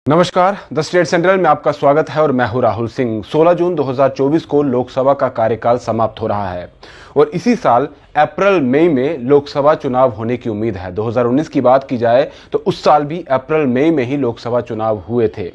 नमस्कार, the state central में आपका स्वागत है और मैं हूं राहुल सिंह। 16 जून 2024 को लोकसभा का कार्यकाल समाप्त हो रहा है और इसी साल अप्रैल मई में लोकसभा चुनाव होने की उम्मीद है। 2019 की बात की जाए तो उस साल भी अप्रैल मई में ही लोकसभा चुनाव हुए थे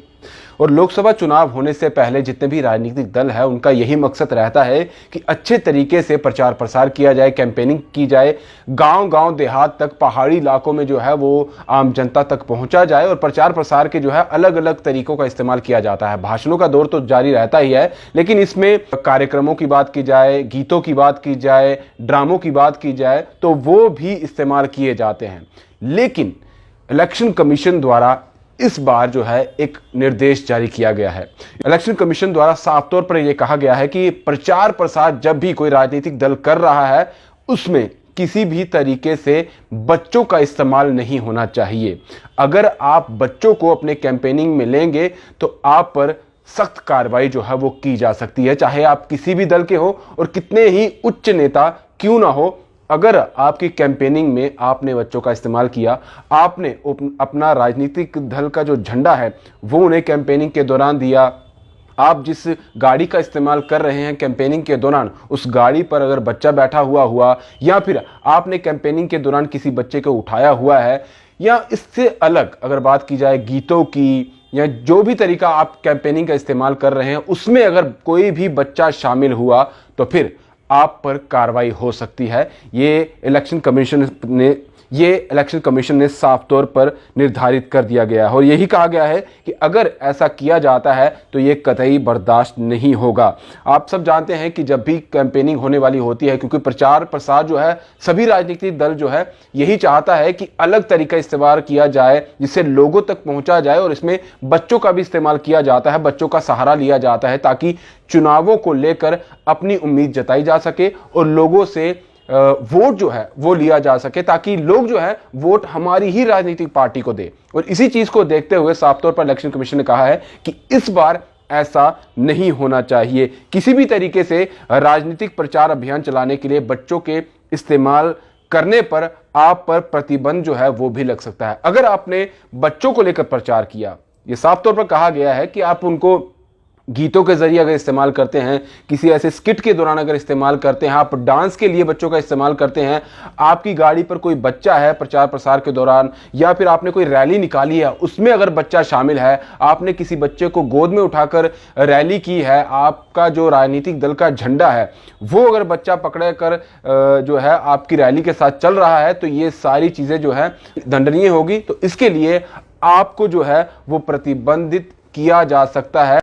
और लोकसभा चुनाव होने से पहले जितने भी राजनीतिक दल है उनका यही मकसद रहता है कि अच्छे तरीके से प्रचार प्रसार किया जाए, कैंपेनिंग की जाए, गांव-गांव देहात तक, पहाड़ी इलाकों में जो है वो आम जनता तक पहुंचा जाए और प्रचार प्रसार के जो है अलग अलग तरीकों का इस्तेमाल किया जाता है। भाषणों का दौर तो जारी रहता ही है, लेकिन इसमें कार्यक्रमों की बात की जाए, गीतों की बात की जाए, ड्रामों की बात की जाए तो वो भी इस्तेमाल किए जाते हैं। लेकिन इलेक्शन कमीशन द्वारा इस बार जो है एक निर्देश जारी किया गया है। इलेक्शन कमीशन द्वारा साफ तौर पर यह कहा गया है कि प्रचार प्रसार जब भी कोई राजनीतिक दल कर रहा है उसमें किसी भी तरीके से बच्चों का इस्तेमाल नहीं होना चाहिए। अगर आप बच्चों को अपने कैंपेनिंग में लेंगे तो आप पर सख्त कार्रवाई जो है वो की जा सकती है, चाहे आप किसी भी दल के हो और कितने ही उच्च नेता क्यों ना हो। अगर आपकी कैंपेनिंग में आपने बच्चों का इस्तेमाल किया, आपने अपना राजनीतिक दल का जो झंडा है वो उन्हें कैंपेनिंग के दौरान दिया, आप जिस गाड़ी का इस्तेमाल कर रहे हैं कैंपेनिंग के दौरान उस गाड़ी पर अगर बच्चा बैठा हुआ या फिर आपने कैंपेनिंग के दौरान किसी बच्चे को उठाया हुआ है, या इससे अलग अगर बात की जाए गीतों की या जो भी तरीका आप कैंपेनिंग का इस्तेमाल कर रहे हैं उसमें अगर कोई भी बच्चा शामिल हुआ तो फिर आप पर कार्रवाई हो सकती है। ये इलेक्शन कमीशन ने साफ तौर पर निर्धारित कर दिया गया है और यही कहा गया है कि अगर ऐसा किया जाता है तो ये कतई बर्दाश्त नहीं होगा। आप सब जानते हैं कि जब भी कैंपेनिंग होने वाली होती है, क्योंकि प्रचार प्रसार जो है सभी राजनीतिक दल जो है यही चाहता है कि अलग तरीका इस्तेमाल किया जाए जिससे लोगों तक पहुंचा जाए और इसमें बच्चों का भी इस्तेमाल किया जाता है, बच्चों का सहारा लिया जाता है ताकि चुनावों को लेकर अपनी उम्मीद जताई जा सके और लोगों से वोट जो है वो लिया जा सके, ताकि लोग जो है वोट हमारी ही राजनीतिक पार्टी को दे। और इसी चीज को देखते हुए साफ तौर पर इलेक्शन कमीशन ने कहा है कि इस बार ऐसा नहीं होना चाहिए। किसी भी तरीके से राजनीतिक प्रचार अभियान चलाने के लिए बच्चों के इस्तेमाल करने पर आप पर प्रतिबंध जो है वो भी लग सकता है। अगर आपने बच्चों को लेकर प्रचार किया, ये साफ तौर पर कहा गया है कि आप उनको गीतों के जरिए अगर इस्तेमाल करते हैं, किसी ऐसे स्किट के दौरान अगर इस्तेमाल करते हैं, आप डांस के लिए बच्चों का इस्तेमाल करते हैं, आपकी गाड़ी पर कोई बच्चा है प्रचार प्रसार के दौरान, या फिर आपने कोई रैली निकाली है उसमें अगर बच्चा शामिल है, आपने किसी बच्चे को गोद में उठाकर रैली की है, आपका जो राजनीतिक दल का झंडा है वो अगर बच्चा पकड़े कर जो है आपकी रैली के साथ चल रहा है तो ये सारी चीजें जो है दंडनीय होगी। तो इसके लिए आपको जो है वो प्रतिबंधित किया जा सकता है।